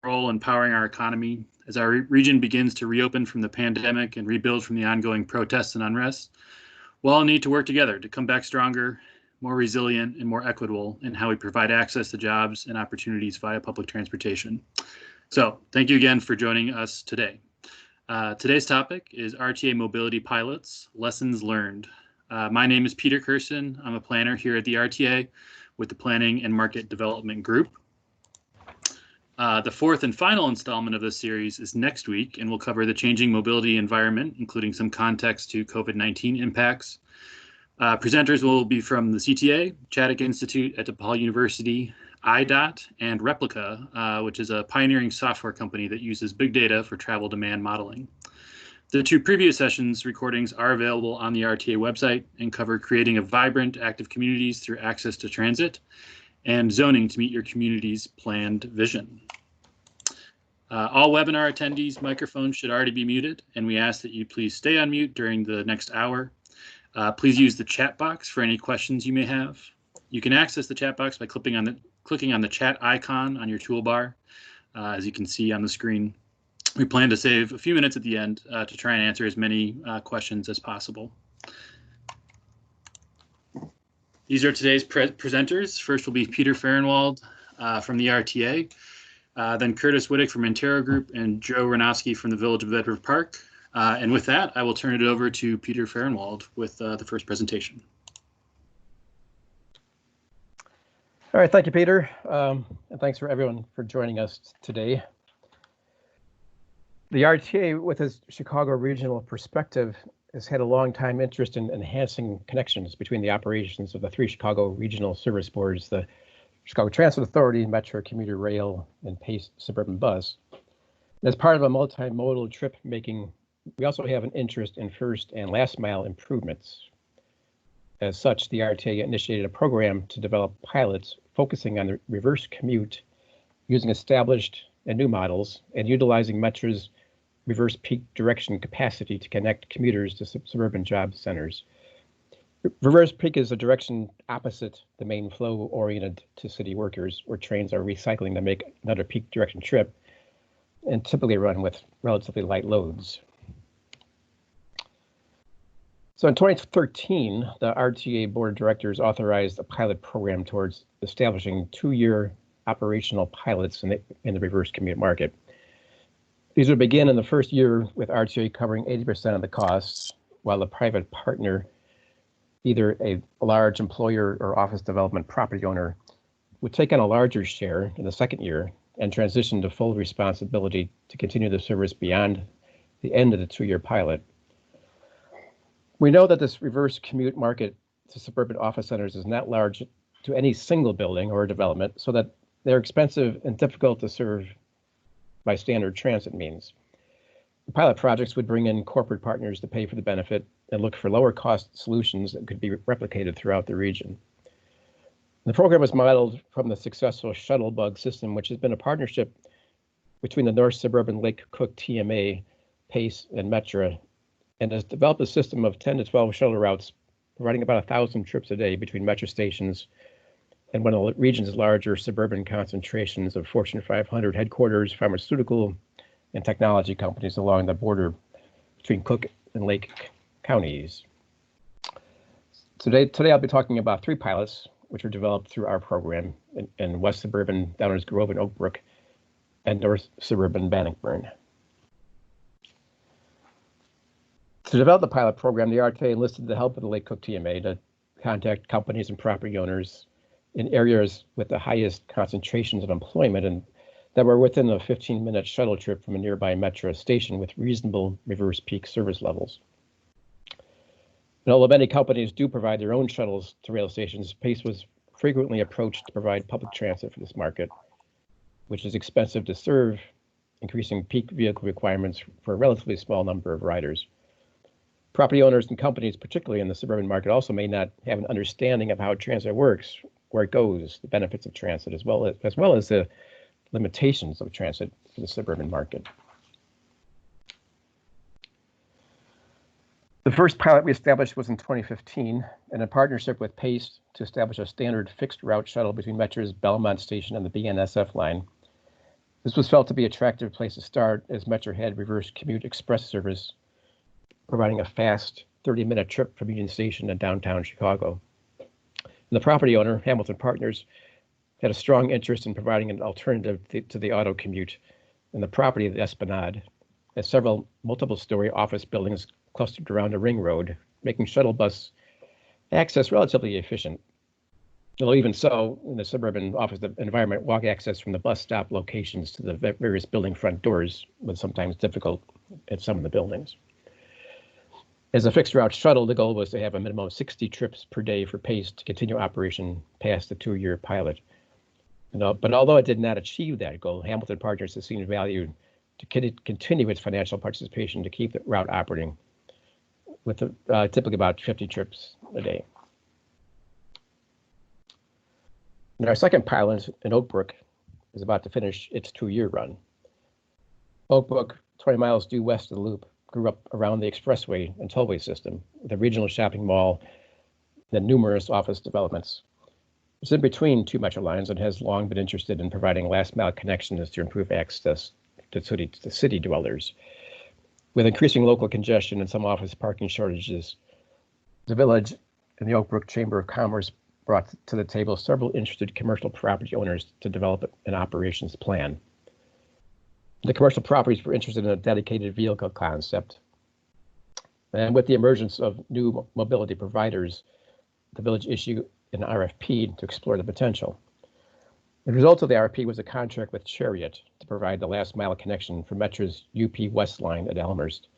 role in powering our economy as our region begins to reopen from the pandemic and rebuild from the ongoing protests and unrest. We'll all need to work together to come back stronger, more resilient, and more equitable in how we provide access to jobs and opportunities via public transportation. So thank you again for joining us today. Today's topic is RTA mobility pilots, lessons learned. My name is Peter Kirsten. I'm a planner here at the RTA with the Planning and Market Development Group. The fourth and final installment of this series is next week, and we'll cover the changing mobility environment, including some context to COVID-19 impacts. Presenters will be from the CTA, Chaddick Institute at DePaul University, IDOT, and Replica, which is a pioneering software company that uses big data for travel demand modeling. The two previous sessions recordings are available on the RTA website and cover creating a vibrant, active communities through access to transit and zoning to meet your community's planned vision. All webinar attendees' microphones should already be muted, and we ask that you please stay on mute during the next hour. Please use the chat box for any questions you may have. You can access the chat box by clicking on the chat icon on your toolbar, as you can see on the screen. We plan to save a few minutes at the end to try and answer as many questions as possible. These are today's presenters. First will be Peter Fahrenwald from the RTA, then Curtis Witek from Antero Group, and Joe Ronovsky from the Village of Bedford Park. And with that, I will turn it over to Peter Fahrenwald with the first presentation. All right, thank you, Peter. And thanks for everyone for joining us today. The RTA, with its Chicago regional perspective, has had a long time interest in enhancing connections between the operations of the three Chicago regional service boards, the Chicago Transit Authority, Metro Commuter Rail, and Pace Suburban Bus. And as part of a multimodal trip making, we also have an interest in first and last mile improvements. As such, the RTA initiated a program to develop pilots focusing on the reverse commute using established and new models and utilizing Metro's reverse peak direction capacity to connect commuters to suburban job centers. Reverse peak is a direction opposite the main flow oriented to city workers, where trains are recycling to make another peak direction trip and typically run with relatively light loads. So in 2013, the RTA Board of Directors authorized a pilot program towards establishing 2-year operational pilots in the reverse commute market. These would begin in the first year with RTA covering 80% of the costs, while the private partner, either a large employer or office development property owner, would take on a larger share in the second year and transition to full responsibility to continue the service beyond the end of the 2-year pilot. We know that this reverse commute market to suburban office centers is not large to any single building or development, so that they're expensive and difficult to serve by standard transit means. The pilot projects would bring in corporate partners to pay for the benefit and look for lower cost solutions that could be replicated throughout the region. The program was modeled from the successful Shuttlebug system, which has been a partnership between the North Suburban Lake Cook TMA, Pace, and Metro, and has developed a system of 10 to 12 shuttle routes, providing about 1,000 trips a day between Metro stations and one of the region's larger suburban concentrations of Fortune 500 headquarters, pharmaceutical, and technology companies along the border between Cook and Lake counties. Today I'll be talking about 3 pilots, which were developed through our program in West Suburban, Downers Grove and Oak Brook, and North Suburban Bannockburn. To develop the pilot program, the RTA enlisted the help of the Lake Cook TMA to contact companies and property owners in areas with the highest concentrations of employment and that were within a 15-minute shuttle trip from a nearby Metro station with reasonable reverse peak service levels. And although many companies do provide their own shuttles to rail stations, Pace was frequently approached to provide public transit for this market, which is expensive to serve, increasing peak vehicle requirements for a relatively small number of riders. Property owners and companies, particularly in the suburban market, also may not have an understanding of how transit works, where it goes, the benefits of transit, as well as the limitations of transit for the suburban market. The first pilot we established was in 2015, and in partnership with Pace to establish a standard fixed route shuttle between Metro's Belmont Station and the BNSF line. This was felt to be an attractive place to start as Metro had reverse commute express service, providing a fast 30-minute trip from Union Station to downtown Chicago. And the property owner, Hamilton Partners, had a strong interest in providing an alternative to the auto commute, and the property of the Esplanade has several multiple-story office buildings clustered around a ring road, making shuttle bus access relatively efficient. Although even so, in the suburban office environment, walk access from the bus stop locations to the various building front doors was sometimes difficult at some of the buildings. As a fixed route shuttle, the goal was to have a minimum of 60 trips per day for Pace to continue operation past the 2-year pilot. But although it did not achieve that goal, Hamilton Partners has seen value to continue its financial participation to keep the route operating with typically about 50 trips a day. And our second pilot in Oak Brook is about to finish its 2-year run. Oak Brook, 20 miles due west of the loop, grew up around the expressway and tollway system with a regional shopping mall and numerous office developments. It's in between two metro lines and has long been interested in providing last-mile connections to improve access to city dwellers. With increasing local congestion and some office parking shortages, the village and the Oak Brook Chamber of Commerce brought to the table several interested commercial property owners to develop an operations plan. The commercial properties were interested in a dedicated vehicle concept. And with the emergence of new mobility providers, the village issued an RFP to explore the potential. The result of the RFP was a contract with Chariot to provide the last mile connection for Metro's UP West line at Elmhurst,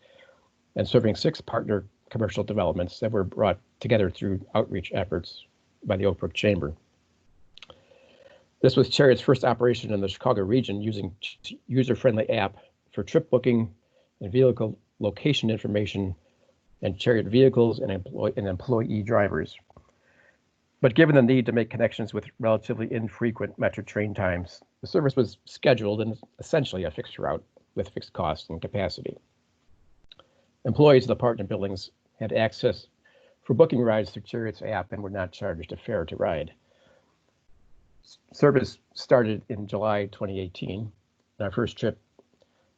and serving 6 partner commercial developments that were brought together through outreach efforts by the Oak Brook Chamber. This was Chariot's first operation in the Chicago region using user-friendly app for trip booking and vehicle location information and Chariot vehicles and employee drivers. But given the need to make connections with relatively infrequent Metro train times, the service was scheduled in essentially a fixed route with fixed costs and capacity. Employees of the partner buildings had access for booking rides through Chariot's app and were not charged a fare to ride. Service started in July 2018. Our first trip,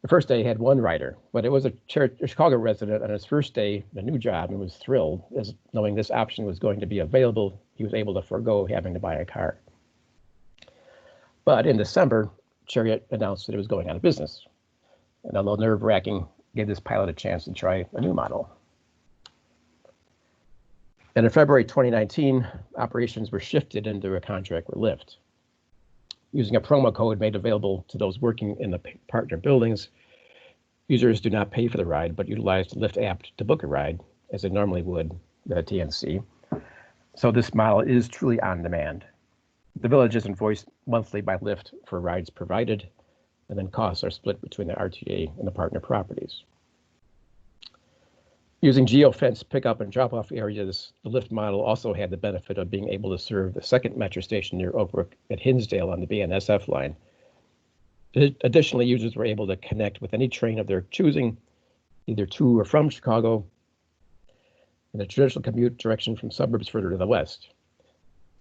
the first day had 1 rider, but it was a Chicago resident on his first day, a new job, and was thrilled as knowing this option was going to be available. He was able to forego having to buy a car. But in December, Chariot announced that it was going out of business. And although nerve-wracking, gave this pilot a chance to try a new model. And in February 2019, operations were shifted into a contract with Lyft. Using a promo code made available to those working in the partner buildings, users do not pay for the ride, but utilize the Lyft app to book a ride, as they normally would with a TNC. So this model is truly on demand. The village is invoiced monthly by Lyft for rides provided, and then costs are split between the RTA and the partner properties. Using geofence pickup and drop-off areas, the Lyft model also had the benefit of being able to serve the second metro station near Oak Brook at Hinsdale on the BNSF line. Additionally, users were able to connect with any train of their choosing, either to or from Chicago, in a traditional commute direction from suburbs further to the west.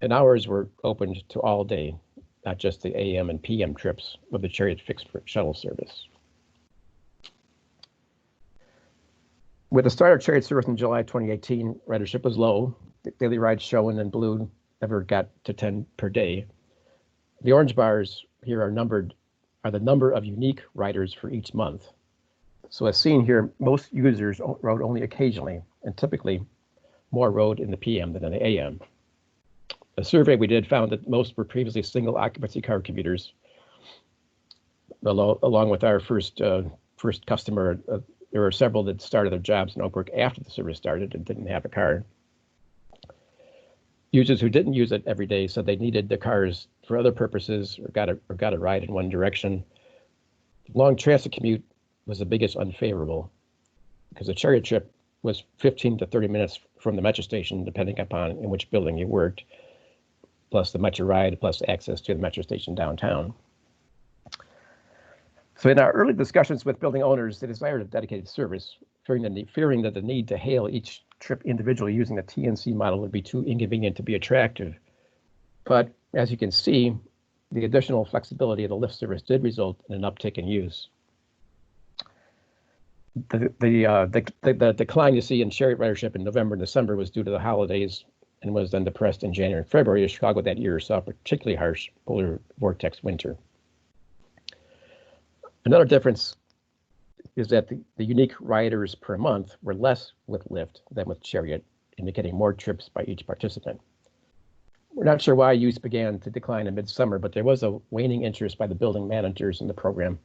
And hours were opened to all day, not just the AM and PM trips with the Chariot fixed shuttle service. With the start of Chariot service in July 2018, ridership was low. The daily rides shown in blue never got to 10 per day. The orange bars here are the number of unique riders for each month. So as seen here, most users rode only occasionally, and typically more rode in the PM than in the AM. A survey we did found that most were previously single occupancy car commuters. Along with our first customer, there were several that started their jobs in Oak Brook after the service started and didn't have a car. Users who didn't use it every day said they needed the cars for other purposes or got a ride in one direction. Long transit commute was the biggest unfavorable because the Chariot trip was 15 to 30 minutes from the metro station, depending upon in which building you worked, plus the metro ride, plus access to the metro station downtown. So in our early discussions with building owners, they desired a dedicated service, fearing that the need to hail each trip individually using the TNC model would be too inconvenient to be attractive. But as you can see, The additional flexibility of the lift service did result in an uptick in use. The decline you see in chariot ridership in November and December was due to the holidays and was then depressed in January and February as Chicago that year saw a particularly harsh polar vortex winter. Another difference is that the unique riders per month were less with Lyft than with chariot, indicating more trips by each participant. We're not sure why use began to decline in midsummer, but there was a waning interest by the building managers in the program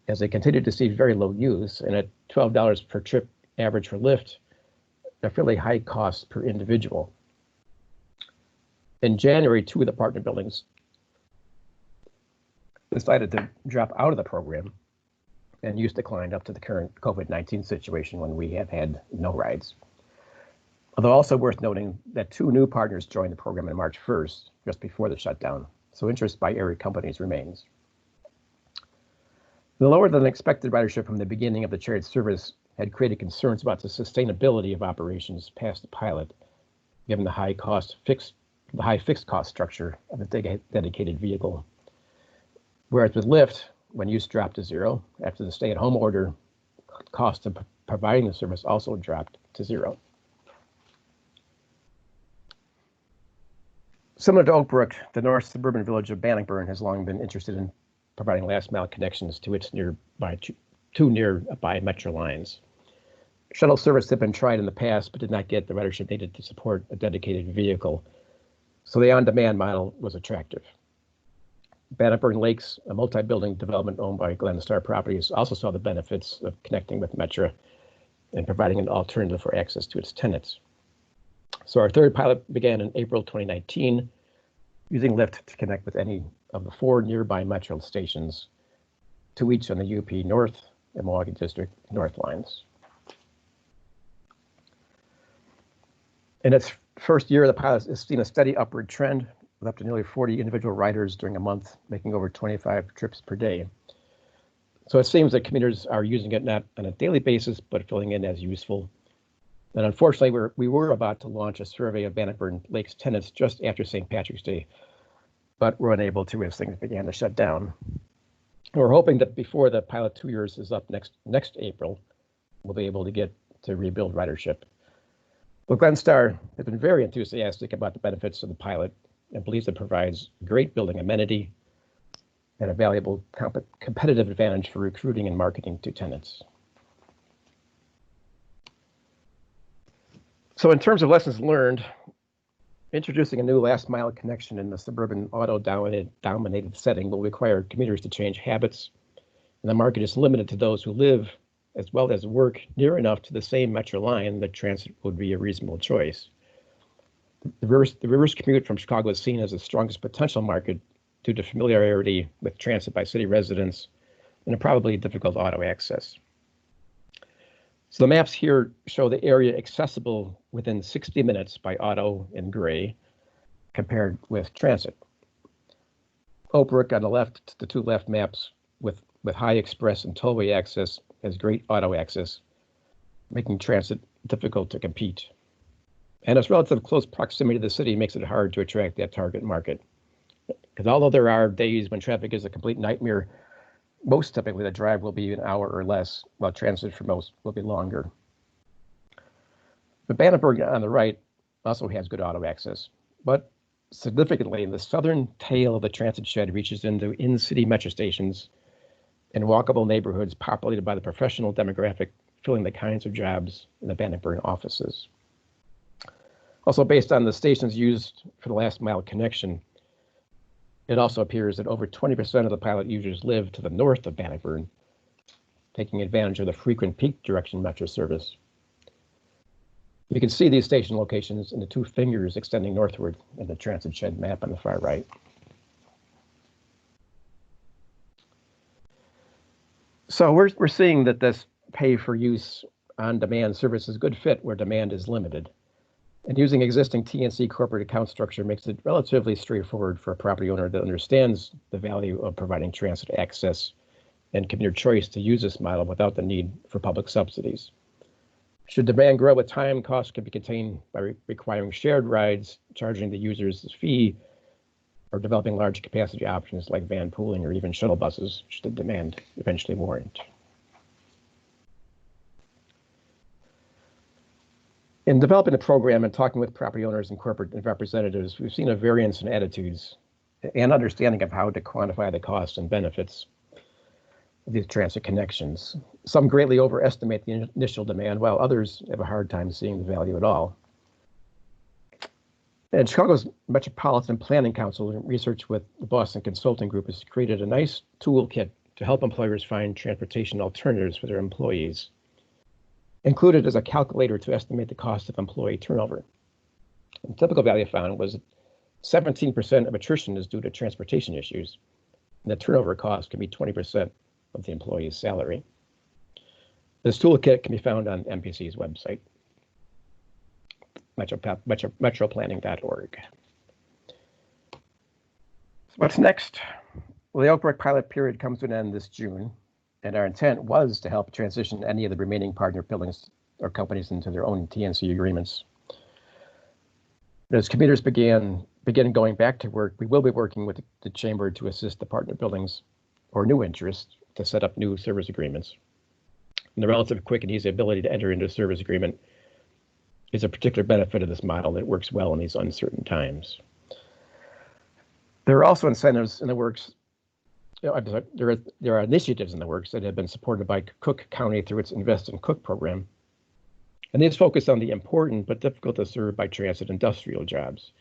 as they continued to see very low use, and at $12 per trip average for Lyft, a fairly high cost per individual. In January, 2 of the partner buildings decided to drop out of the program, and use declined up to the current COVID-19 situation when we have had no rides. Although also worth noting that 2 new partners joined the program on March 1st, just before the shutdown, so interest by area companies remains. The lower than expected ridership from the beginning of the chariot service had created concerns about the sustainability of operations past the pilot, given the high fixed cost structure of a dedicated vehicle. Whereas with Lyft, when use dropped to zero, after the stay-at-home order, cost of providing the service also dropped to zero. Similar to Oak Brook, the north suburban village of Bannockburn has long been interested in providing last-mile connections to its two nearby metro lines. Shuttle service had been tried in the past, but did not get the ridership needed to support a dedicated vehicle, so the on-demand model was attractive. Bannockburn Lakes, a multi-building development owned by Glenstar Properties, also saw the benefits of connecting with Metro and providing an alternative for access to its tenants. So our third pilot began in April 2019, using Lyft to connect with any of the 4 nearby Metro stations, 2 each on the UP North and Milwaukee District North lines. In its first year, the pilot has seen a steady upward trend, with up to nearly 40 individual riders during a month, making over 25 trips per day. So it seems that commuters are using it not on a daily basis, but filling in as useful. And unfortunately, we were about to launch a survey of Bannockburn Lakes tenants just after St. Patrick's Day, but were unable to as things began to shut down. We're hoping that before the pilot 2 years is up next April, we'll be able to get to rebuild ridership. But Glenstar has been very enthusiastic about the benefits of the pilot and believes it provides great building amenity and a valuable competitive advantage for recruiting and marketing to tenants. So in terms of lessons learned, introducing a new last mile connection in the suburban auto-dominated setting will require commuters to change habits, and the market is limited to those who live as well as work near enough to the same metro line that transit would be a reasonable choice. The reverse commute from Chicago is seen as the strongest potential market due to familiarity with transit by city residents and a probably difficult auto access. So the maps here show the area accessible within 60 minutes by auto in gray, compared with transit. Oak Brook on the left, the 2 left maps with high express and tollway access has great auto access, making transit difficult to compete. And its relative close proximity to the city makes it hard to attract that target market. Because although there are days when traffic is a complete nightmare, most typically the drive will be an hour or less, while transit for most will be longer. The Bannockburn on the right also has good auto access, but significantly, the southern tail of the transit shed reaches into in-city metro stations and walkable neighborhoods populated by the professional demographic filling the kinds of jobs in the Bannockburn offices. Also, based on the stations used for the last mile connection, it also appears that over 20% of the pilot users live to the north of Bannockburn, taking advantage of the frequent peak direction metro service. You can see these station locations in the 2 fingers extending northward in the transit shed map on the far right. So we're seeing that this pay-for-use on-demand service is a good fit where demand is limited. And using existing TNC corporate account structure makes it relatively straightforward for a property owner that understands the value of providing transit access and commuter choice to use this model without the need for public subsidies. Should demand grow with time, costs can be contained by requiring shared rides, charging the users a fee, or developing large capacity options like van pooling or even shuttle buses, should the demand eventually warrant. In developing the program and talking with property owners and corporate representatives, we've seen a variance in attitudes and understanding of how to quantify the costs and benefits of these transit connections. Some greatly overestimate the initial demand, while others have a hard time seeing the value at all. And Chicago's Metropolitan Planning Council, in research with the Boston Consulting Group, has created a nice toolkit to help employers find transportation alternatives for their employees. Included is a calculator to estimate the cost of employee turnover. The typical value found was 17% of attrition is due to transportation issues, and the turnover cost can be 20% of the employee's salary. This toolkit can be found on MPC's website, metroplanning.org. What's next? Well, the Oak Brook pilot period comes to an end this June, and our intent was to help transition any of the remaining partner buildings or companies into their own TNC agreements. As commuters begin going back to work, we will be working with the Chamber to assist the partner buildings or new interests to set up new service agreements. And the relative quick and easy ability to enter into a service agreement is a particular benefit of this model that works well in these uncertain times. There are also incentives in the works. There are initiatives in the works that have been supported by Cook County through its Invest in Cook program. And these focus on the important but difficult to serve by transit industrial jobs.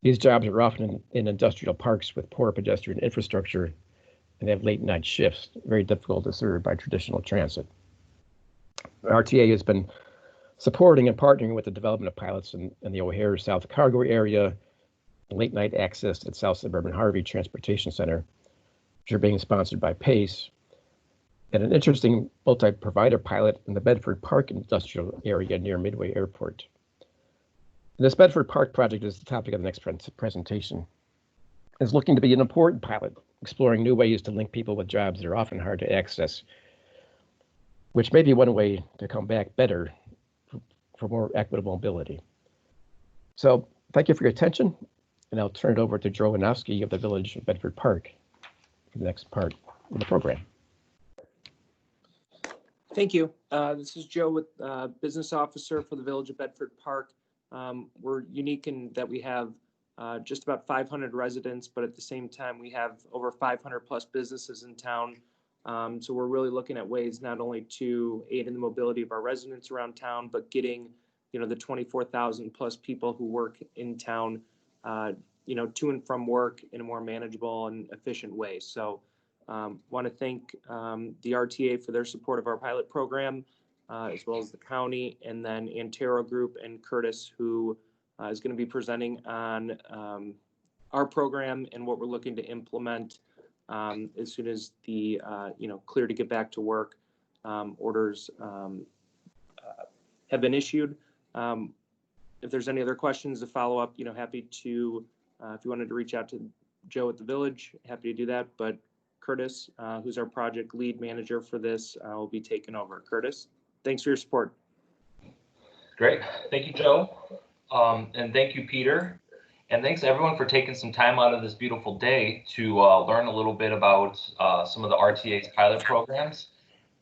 These jobs are often in industrial parks with poor pedestrian infrastructure and have late night shifts, very difficult to serve by traditional transit. RTA has been supporting and partnering with the development of pilots in the O'Hare South Cargo area, late night access at South Suburban Harvey Transportation Center, which are being sponsored by Pace, and an interesting multi-provider pilot in the Bedford Park industrial area near Midway Airport. And this Bedford Park project is the topic of the next presentation. It's looking to be an important pilot, exploring new ways to link people with jobs that are often hard to access, which may be one way to come back better for more equitable mobility. So thank you for your attention, and I'll turn it over to Joe Ronovsky of the Village of Bedford Park for the next part of the program. Thank you. This is Joe, with Business Officer for the Village of Bedford Park. We're unique in that we have just about 500 residents, but at the same time, we have over 500 plus businesses in town. So we're really looking at ways not only to aid in the mobility of our residents around town, but getting, the 24,000 plus people who work in town, to and from work in a more manageable and efficient way. So want to thank the RTA for their support of our pilot program, as well as the county, and then Antero Group and Curtis, who is going to be presenting on our program and what we're looking to implement as soon as the clear to get back to work orders have been issued. If there's any other questions to follow up, happy to, if you wanted to reach out to Joe at the Village, happy to do that. But Curtis, who's our project lead manager for this, will be taking over. Curtis, thanks for your support. Great. Thank you, Joe. And thank you, Peter. And thanks everyone for taking some time out of this beautiful day to learn a little bit about some of the RTA's pilot programs,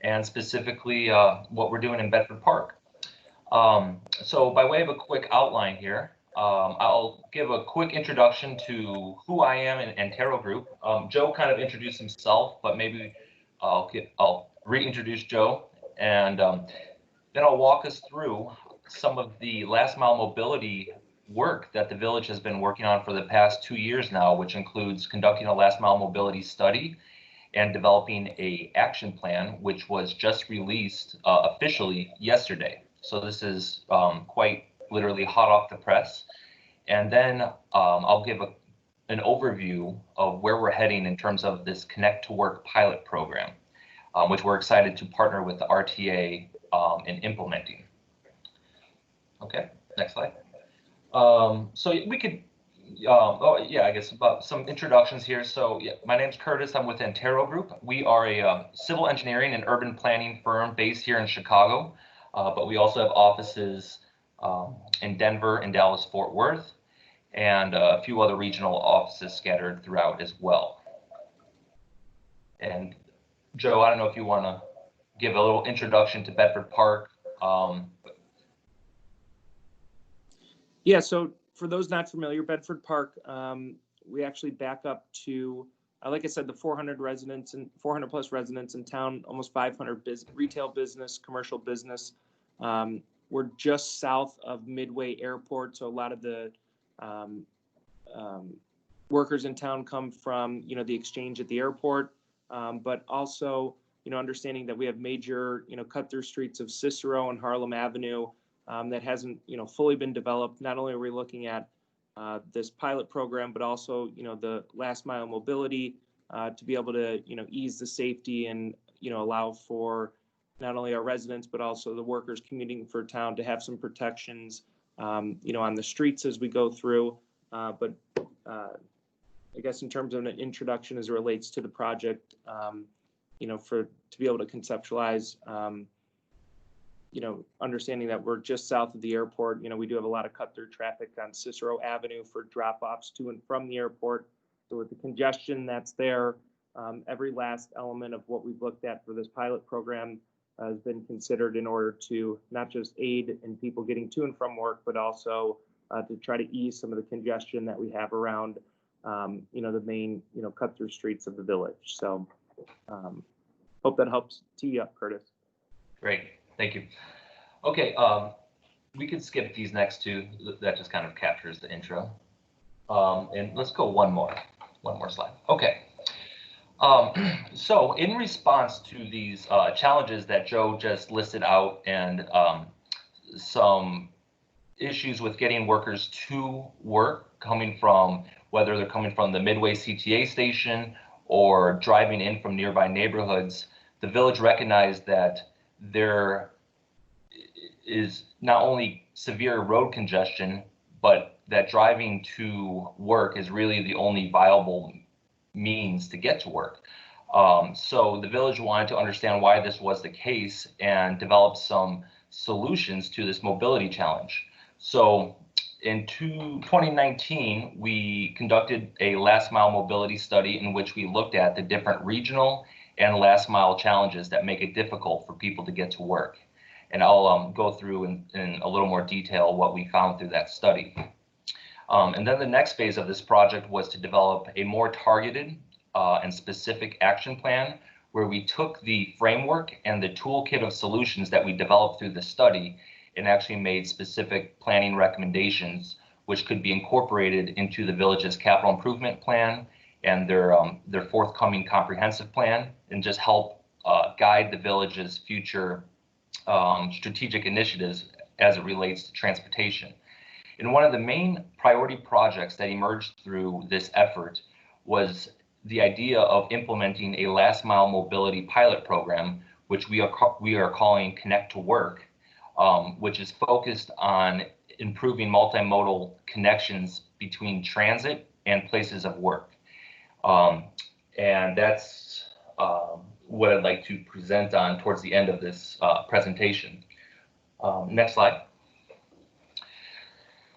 and specifically what we're doing in Bedford Park. So by way of a quick outline here, I'll give a quick introduction to who I am in Antero Group. Joe kind of introduced himself, but maybe I'll reintroduce Joe, and then I'll walk us through some of the last mile mobility work that the village has been working on for the past 2 years now, which includes conducting a last mile mobility study and developing a action plan, which was just released officially yesterday. So this is quite literally hot off the press. And then I'll give an overview of where we're heading in terms of this Connect to Work pilot program, which we're excited to partner with the RTA in implementing. Okay, next slide. So we could, I guess about some introductions here. So yeah, my name's Curtis. I'm with Antero Group. We are a civil engineering and urban planning firm based here in Chicago, but we also have offices in Denver and Dallas, Fort Worth. and a few other regional offices scattered throughout as well. And Joe, I don't know if you want to give a little introduction to Bedford Park. Yeah, so for those not familiar, Bedford Park, we actually back up to, like I said, the 400 residents and 400 plus residents in town, almost 500 retail business, commercial business. We're just south of Midway Airport, so a lot of the workers in town come from, the exchange at the airport, but also, understanding that we have major, cut-through streets of Cicero and Harlem Avenue that hasn't, fully been developed. Not only are we looking at this pilot program, but also, the last mile mobility to be able to, ease the safety and, allow for not only our residents, but also the workers commuting for town to have some protections, on the streets as we go through. But I guess in terms of an introduction as it relates to the project, to be able to conceptualize, understanding that we're just south of the airport, we do have a lot of cut through traffic on Cicero Avenue for drop offs to and from the airport. So with the congestion that's there, every last element of what we've looked at for this pilot program has been considered in order to not just aid in people getting to and from work, but also to try to ease some of the congestion that we have around, the main, cut through streets of the village. So hope that helps tee you up, Curtis. Great, thank you. Okay, we could skip these next two. That just kind of captures the intro. And let's go one more slide. Okay. So in response to these challenges that Joe just listed out and some issues with getting workers to work, whether they're coming from the Midway CTA station or driving in from nearby neighborhoods, the village recognized that there is not only severe road congestion, but that driving to work is really the only viable means to get to work. So the village wanted to understand why this was the case and develop some solutions to this mobility challenge. So in 2019, we conducted a last mile mobility study in which we looked at the different regional and last mile challenges that make it difficult for people to get to work. And I'll go through in a little more detail what we found through that study. And then the next phase of this project was to develop a more targeted and specific action plan where we took the framework and the toolkit of solutions that we developed through the study and actually made specific planning recommendations which could be incorporated into the village's capital improvement plan and their forthcoming comprehensive plan, and just help guide the village's future strategic initiatives as it relates to transportation. And one of the main priority projects that emerged through this effort was the idea of implementing a last mile mobility pilot program, which we are calling Connect to Work, which is focused on improving multimodal connections between transit and places of work. And that's what I'd like to present on towards the end of this presentation. Next slide.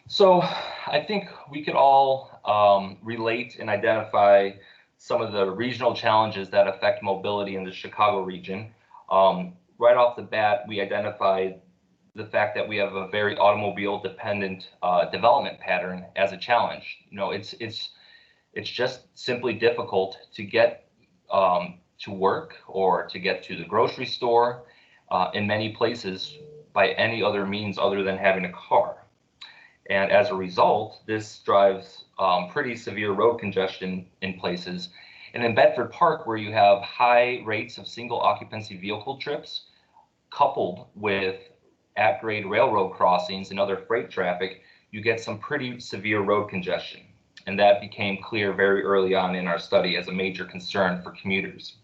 So I think we could all relate and identify some of the regional challenges that affect mobility in the Chicago region. Right off the bat, we identified the fact that we have a very automobile dependent development pattern as a challenge. It's just simply difficult to get to work or to get to the grocery store in many places by any other means other than having a car. And as a result, this drives pretty severe road congestion in places. And in Bedford Park, where you have high rates of single occupancy vehicle trips, coupled with at-grade railroad crossings and other freight traffic, you get some pretty severe road congestion. And that became clear very early on in our study as a major concern for commuters.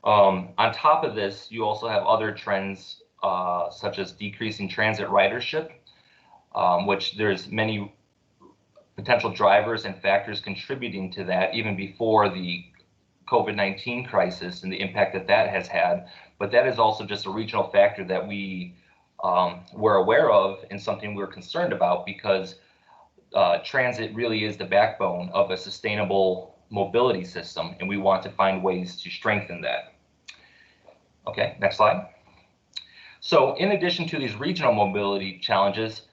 On top of this, you also have other trends such as decreasing transit ridership, which there's many potential drivers and factors contributing to that even before the COVID-19 crisis and the impact that that has had. But that is also just a regional factor that we were aware of and something we're concerned about, because transit really is the backbone of a sustainable mobility system, and we want to find ways to strengthen that. Okay, next slide. So in addition to these regional mobility challenges,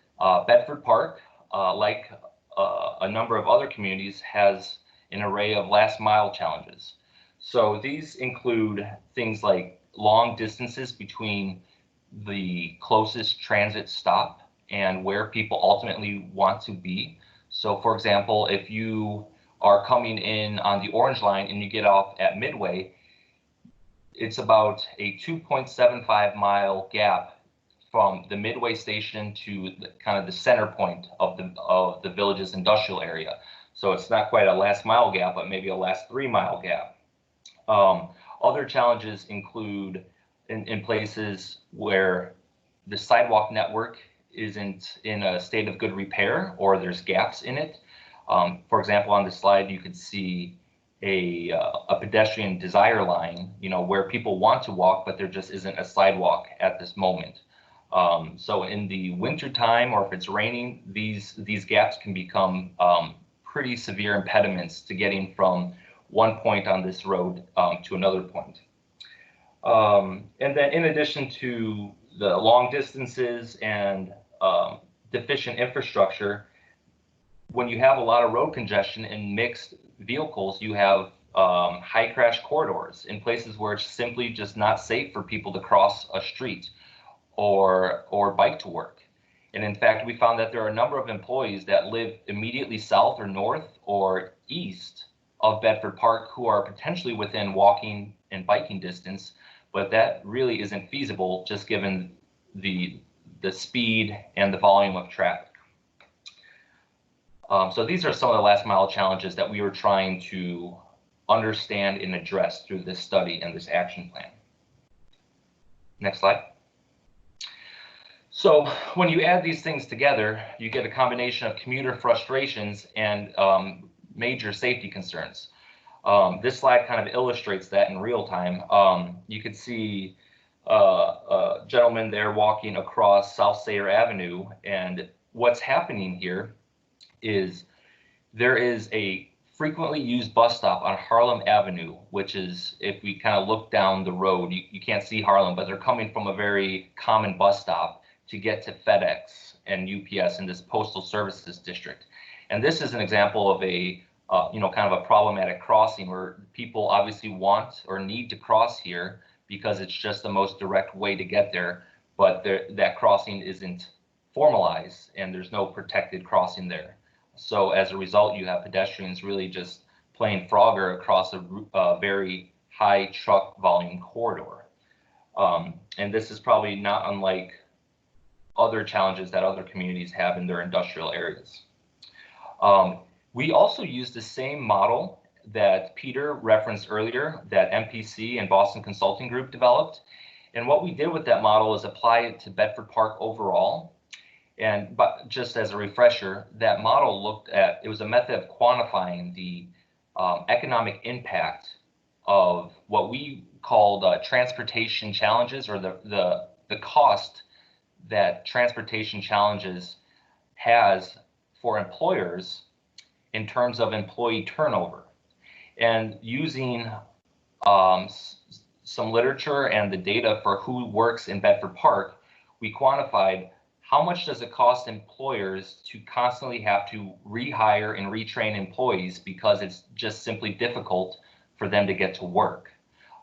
Bedford Park, like a number of other communities, has an array of last mile challenges. So these include things like long distances between the closest transit stop and where people ultimately want to be. So for example, if you are coming in on the Orange Line and you get off at Midway, it's about a 2.75 mile gap from the Midway station to kind of the center point of the village's industrial area. So it's not quite a last mile gap, but maybe a last 3 mile gap. Other challenges include in places where the sidewalk network isn't in a state of good repair or there's gaps in it. For example, on this slide, you could see a pedestrian desire line, where people want to walk, but there just isn't a sidewalk at this moment. So in the winter time, or if it's raining, these gaps can become pretty severe impediments to getting from one point on this road to another point. And then in addition to the long distances and deficient infrastructure, when you have a lot of road congestion and mixed vehicles, you have high crash corridors in places where it's simply just not safe for people to cross a street or bike to work. And in fact, we found that there are a number of employees that live immediately south or north or east of Bedford Park who are potentially within walking and biking distance, but that really isn't feasible just given the speed and the volume of traffic. So these are some of the last mile challenges that we were trying to understand and address through this study and this action plan. Next slide. So when you add these things together, you get a combination of commuter frustrations and major safety concerns. This slide kind of illustrates that in real time. You could see a gentleman there walking across South Sayre Avenue, and what's happening here is there is a frequently used bus stop on Harlem Avenue, which is, if we kind of look down the road, you can't see Harlem, but they're coming from a very common bus stop to get to FedEx and UPS in this postal services district. And this is an example of a kind of a problematic crossing where people obviously want or need to cross here because it's just the most direct way to get there, but that crossing isn't formalized and there's no protected crossing there. So as a result, you have pedestrians really just playing Frogger across a very high truck volume corridor. And this is probably not unlike other challenges that other communities have in their industrial areas. We also use the same model that Peter referenced earlier that MPC and Boston Consulting Group developed. And what we did with that model is apply it to Bedford Park overall. But just as a refresher, that model looked at, it was a method of quantifying the economic impact of what we called transportation challenges, or the cost that transportation challenges has for employers in terms of employee turnover. And using some literature and the data for who works in Bedford Park, we quantified how much does it cost employers to constantly have to rehire and retrain employees because it's just simply difficult for them to get to work.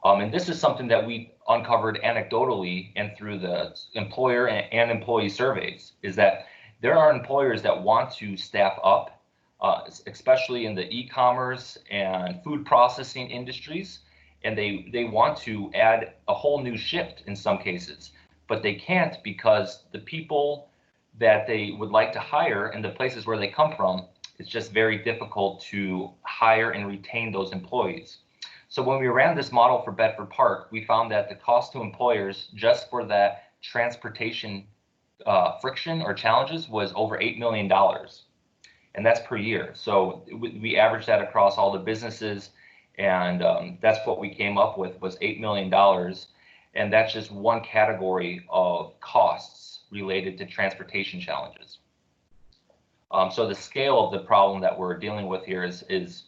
And this is something that we uncovered anecdotally and through the employer and employee surveys, is that there are employers that want to staff up, especially in the e-commerce and food processing industries, and they want to add a whole new shift in some cases, but they can't because the people that they would like to hire and the places where they come from, it's just very difficult to hire and retain those employees. So when we ran this model for Bedford Park, we found that the cost to employers just for that transportation friction or challenges was over $8 million. And that's per year. So we averaged that across all the businesses, and that's what we came up with, was $8 million. And that's just one category of costs related to transportation challenges. So the scale of the problem that we're dealing with here is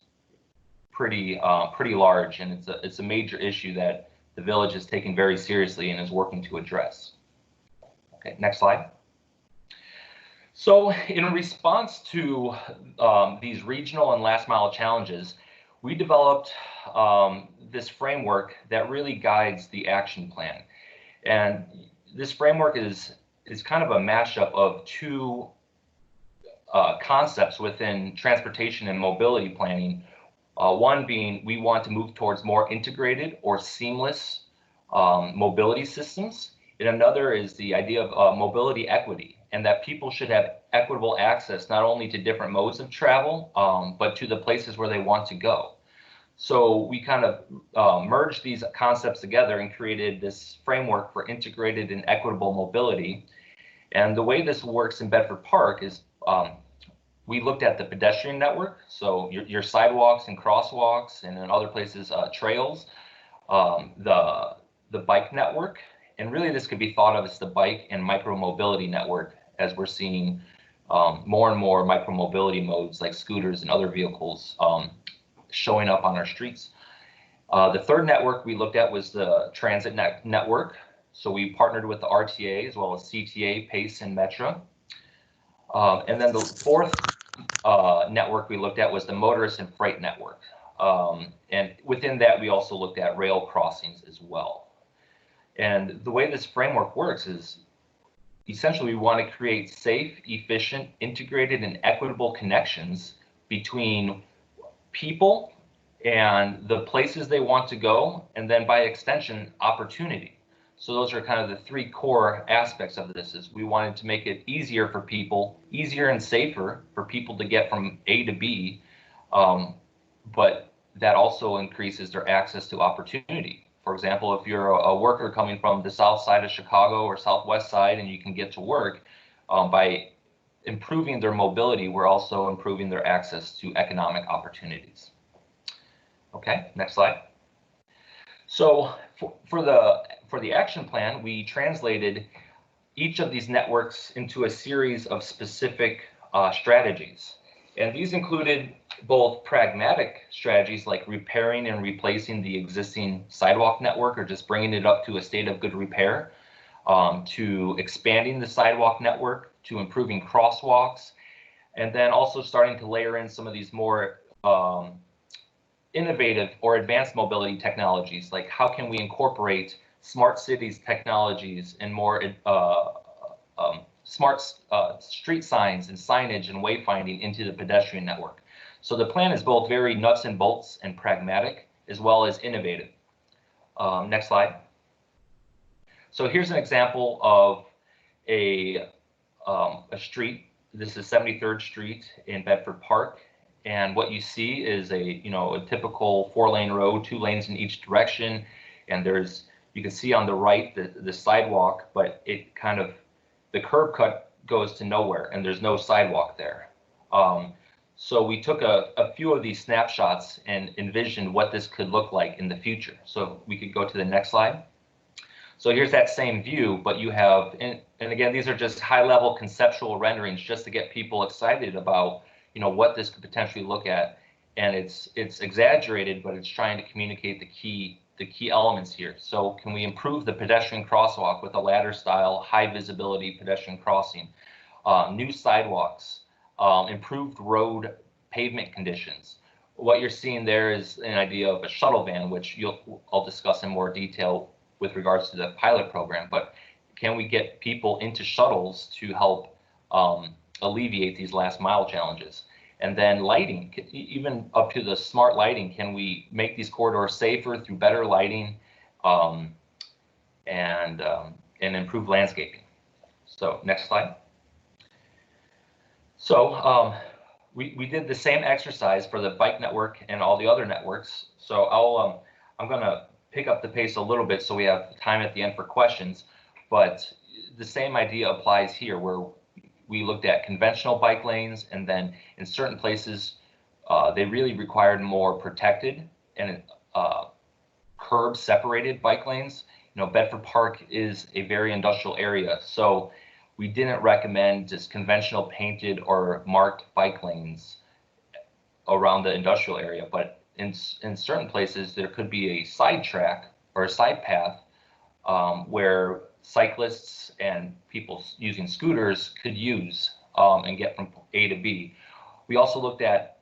pretty large, and it's a major issue that the village is taking very seriously and is working to address. Okay, next slide. So in response to these regional and last mile challenges, we developed this framework that really guides the action plan. And this framework is kind of a mashup of two concepts within transportation and mobility planning. One being we want to move towards more integrated or seamless mobility systems. And another is the idea of mobility equity, and that people should have equitable access not only to different modes of travel, but to the places where they want to go. So we kind of merged these concepts together and created this framework for integrated and equitable mobility. And the way this works in Bedford Park is we looked at the pedestrian network, so your sidewalks and crosswalks, and in other places trails, the bike network, and really this could be thought of as the bike and micromobility network, as we're seeing more and more micromobility modes like scooters and other vehicles showing up on our streets. The third network we looked at was the transit network. So we partnered with the RTA as well as CTA, Pace, and Metro. And then the fourth network we looked at was the motorist and freight network. And within that, we also looked at rail crossings as well. And the way this framework works is essentially we want to create safe, efficient, integrated, and equitable connections between people and the places they want to go, and then by extension, opportunity. So those are kind of the three core aspects of this. Is we wanted to make it easier for people, easier and safer for people to get from A to B, but that also increases their access to opportunity. For example, if you're a worker coming from the south side of Chicago or southwest side and you can get to work, by improving their mobility, we're also improving their access to economic opportunities. Okay, next slide. So for the action plan, we translated each of these networks into a series of specific strategies. And these included both pragmatic strategies like repairing and replacing the existing sidewalk network or just bringing it up to a state of good repair, to expanding the sidewalk network, to improving crosswalks, and then also starting to layer in some of these more innovative or advanced mobility technologies, like how can we incorporate smart cities technologies and more smart street signs and signage and wayfinding into the pedestrian network. So the plan is both very nuts and bolts and pragmatic, as well as innovative. Next slide. So here's an example of a street. This is 73rd Street in Bedford Park. And what you see is a typical 4-lane road, 2 lanes in each direction. And you can see on the right the sidewalk, but the curb cut goes to nowhere and there's no sidewalk there. So we took a few of these snapshots and envisioned what this could look like in the future. So we could go to the next slide. So here's that same view, but you have, and again, these are just high-level conceptual renderings just to get people excited about, what this could potentially look at. And it's exaggerated, but it's trying to communicate the key elements here. So can we improve the pedestrian crosswalk with a ladder-style, high-visibility pedestrian crossing, new sidewalks, improved road pavement conditions? What you're seeing there is an idea of a shuttle van, which I'll discuss in more detail with regards to the pilot program. But can we get people into shuttles to help alleviate these last mile challenges? And then lighting, even up to the smart lighting, can we make these corridors safer through better lighting and improved landscaping? So next slide. So we did the same exercise for the bike network and all the other networks. So I'm going to pick up the pace a little bit so we have time at the end for questions. But the same idea applies here, where we looked at conventional bike lanes, and then in certain places, they really required more protected and curb separated bike lanes. Bedford Park is a very industrial area. So we didn't recommend just conventional painted or marked bike lanes around the industrial area, but in certain places there could be a side track or a side path where cyclists and people using scooters could use and get from A to B. We also looked at,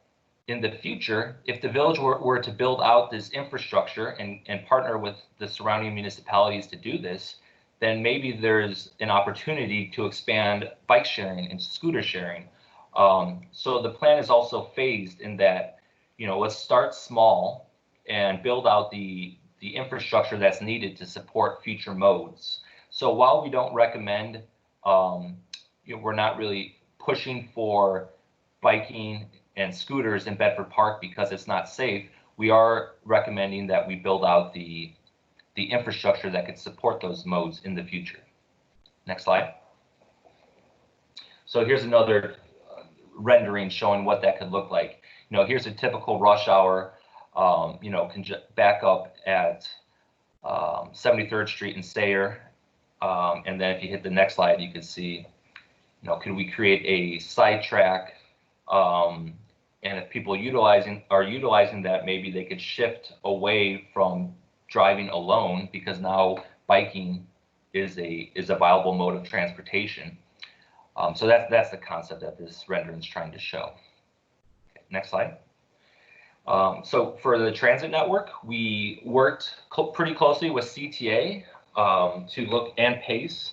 in the future, if the village were to build out this infrastructure and partner with the surrounding municipalities to do this, then maybe there's an opportunity to expand bike sharing and scooter sharing. So the plan is also phased in that, let's start small and build out the infrastructure that's needed to support future modes. So while we don't recommend, we're not really pushing for biking and scooters in Bedford Park because it's not safe, we are recommending that we build out the infrastructure that could support those modes in the future. Next slide. So here's another rendering showing what that could look like. Here's a typical rush hour, can back up at 73rd Street and Sayre. And then if you hit the next slide, you can see, could we create a side track? And if people are utilizing that, maybe they could shift away from driving alone, because now biking is a viable mode of transportation. So that's the concept that this rendering is trying to show. Okay, next slide. So for the transit network, we worked pretty closely with CTA to look, and Pace.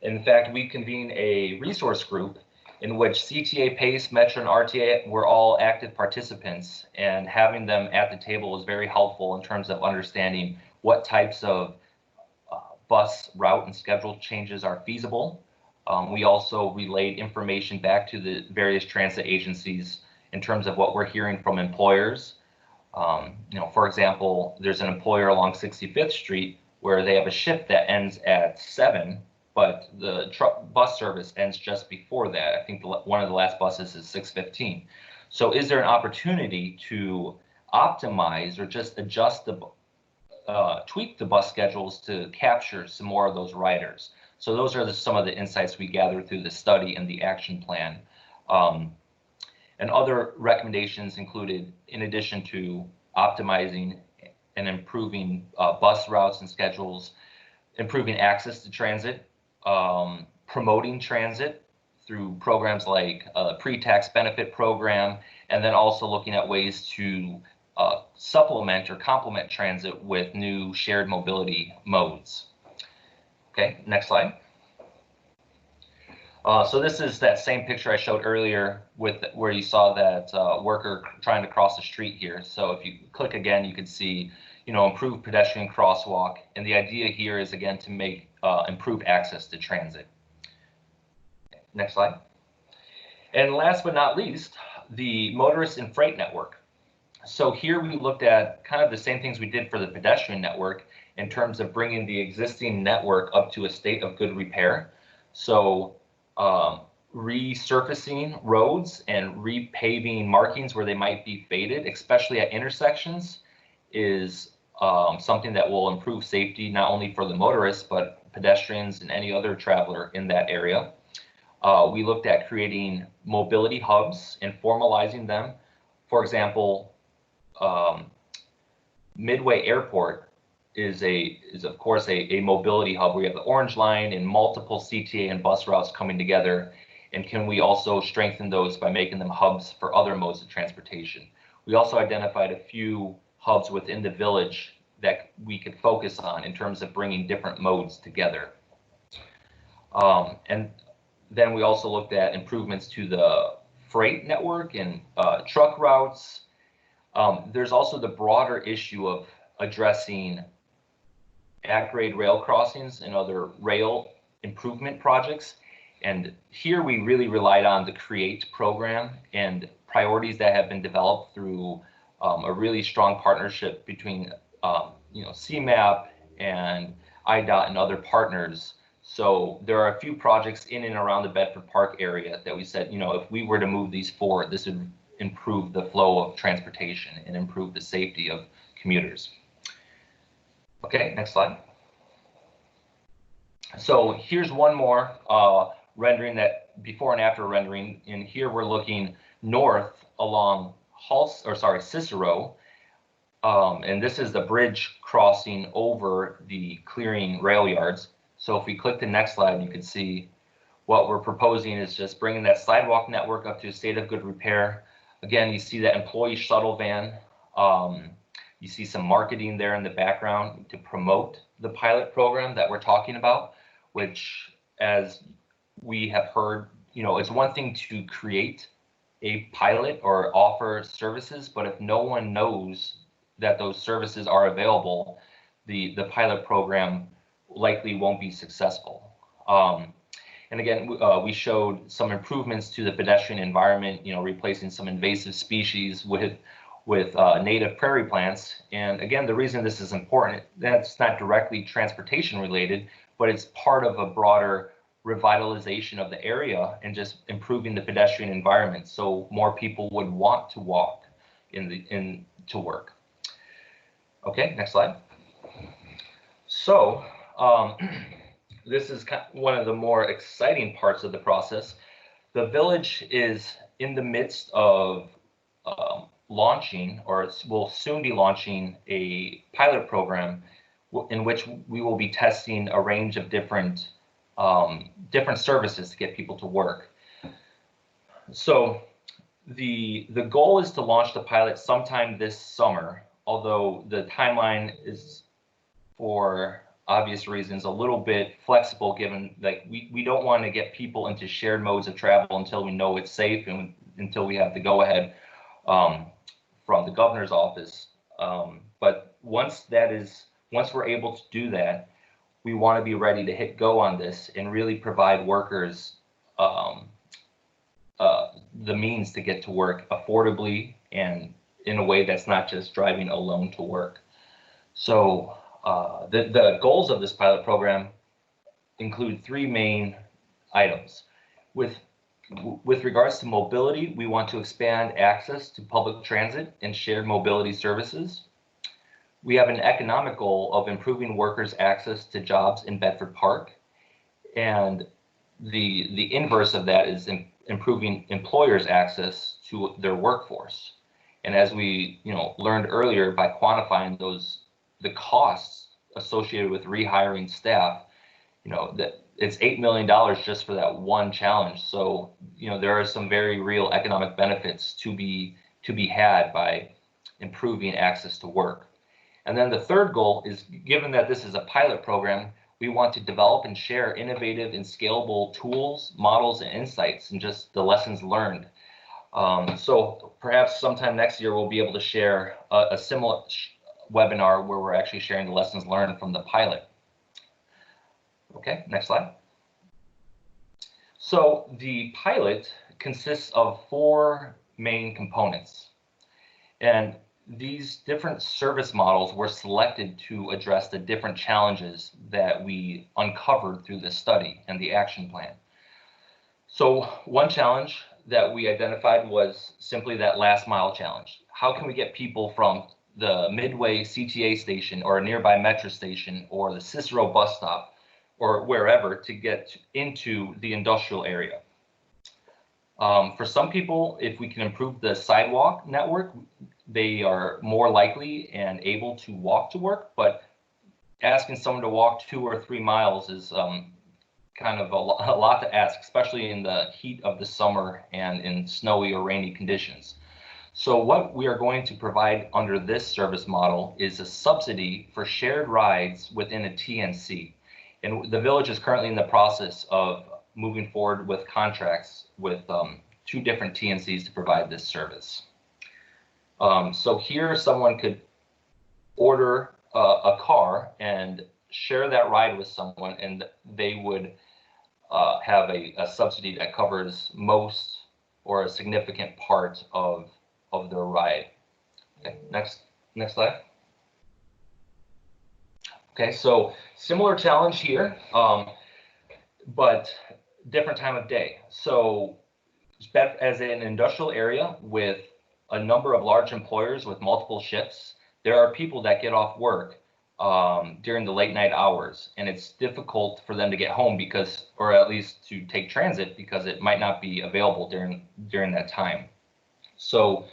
In fact, we convened a resource group in which CTA, Pace, Metro, and RTA were all active participants, and having them at the table was very helpful in terms of understanding what types of bus route and schedule changes are feasible. We also relayed information back to the various transit agencies in terms of what we're hearing from employers. For example, there's an employer along 65th Street where they have a shift that ends at 7, but the bus service ends just before that. I think one of the last buses is 6:15. So is there an opportunity to optimize or just adjust tweak the bus schedules to capture some more of those riders? So those are some of the insights we gathered through the study and the action plan. And other recommendations included, in addition to optimizing and improving bus routes and schedules, improving access to transit, promoting transit through programs like a pre-tax benefit program, and then also looking at ways to supplement or complement transit with new shared mobility modes. Okay, next slide. So this is that same picture I showed earlier with where you saw that worker trying to cross the street here. So if you click again, you can see, improved pedestrian crosswalk. And the idea here is, again, to make improve access to transit. Next slide. And last but not least, the motorist and freight network. So here we looked at kind of the same things we did for the pedestrian network in terms of bringing the existing network up to a state of good repair. So resurfacing roads and repaving markings where they might be faded, especially at intersections, is something that will improve safety not only for the motorists, but pedestrians and any other traveler in that area. We looked at creating mobility hubs and formalizing them. For example, Midway Airport is of course a mobility hub where you have the Orange Line and multiple CTA and bus routes coming together. And can we also strengthen those by making them hubs for other modes of transportation? We also identified a few hubs within the village that we could focus on in terms of bringing different modes together. And then we also looked at improvements to the freight network and truck routes. There's also the broader issue of addressing at-grade rail crossings and other rail improvement projects. And here we really relied on the CREATE program and priorities that have been developed through a really strong partnership between CMAP and IDOT and other partners. So there are a few projects in and around the Bedford Park area that we said, if we were to move these forward, this would improve the flow of transportation and improve the safety of commuters. Okay, next slide. So here's one more rendering, that before and after rendering. And here we're looking north along Cicero. And this is the bridge crossing over the clearing rail yards. So if we click the next slide, you can see what we're proposing is just bringing that sidewalk network up to a state of good repair. Again, you see that employee shuttle van. You see some marketing there in the background to promote the pilot program that we're talking about, which, as we have heard, it's one thing to create a pilot or offer services, but if no one knows that those services are available, the pilot program likely won't be successful. And again, we showed some improvements to the pedestrian environment, replacing some invasive species with native prairie plants. And again, the reason this is important, that's not directly transportation related, but it's part of a broader revitalization of the area and just improving the pedestrian environment, so more people would want to walk to work. Okay, next slide. So this is one of the more exciting parts of the process. The village is in the midst of launching, or will soon be launching, a pilot program in which we will be testing a range of different services to get people to work. So the goal is to launch the pilot sometime this summer, although the timeline is, for obvious reasons, a little bit flexible, given like we don't want to get people into shared modes of travel until we know it's safe and until we have the go-ahead from the governor's office. But once we're able to do that, we want to be ready to hit go on this and really provide workers the means to get to work affordably and in a way that's not just driving alone to work. So the goals of this pilot program include three main items. With regards to mobility, we want to expand access to public transit and shared mobility services. We have an economic goal of improving workers' access to jobs in Bedford Park. And the inverse of that is improving employers' access to their workforce. And as we learned earlier, by quantifying the costs associated with rehiring staff, that it's $8 million just for that one challenge. So there are some very real economic benefits to be had by improving access to work. And then the third goal is, given that this is a pilot program, we want to develop and share innovative and scalable tools, models, and insights, and just the lessons learned. So perhaps sometime next year, we'll be able to share a similar webinar where we're actually sharing the lessons learned from the pilot. Okay, next slide. So the pilot consists of four main components. And these different service models were selected to address the different challenges that we uncovered through this study and the action plan. So one challenge that we identified was simply that last mile challenge. How can we get people from the Midway CTA station or a nearby metro station or the Cicero bus stop or wherever to get into the industrial area? For some people, if we can improve the sidewalk network, they are more likely and able to walk to work, but asking someone to walk 2 or 3 miles is kind of a lot to ask, especially in the heat of the summer and in snowy or rainy conditions. So what we are going to provide under this service model is a subsidy for shared rides within a TNC. And the village is currently in the process of moving forward with contracts with 2 different TNCs to provide this service. So here someone could order a car and share that ride with someone, and they would have a subsidy that covers most or a significant part of their ride. Okay, next slide. Okay, so similar challenge here, but different time of day. So as an industrial area with a number of large employers with multiple shifts, there are people that get off work during the late night hours, and it's difficult for them to get home because, or at least to take transit, because it might not be available during that time. So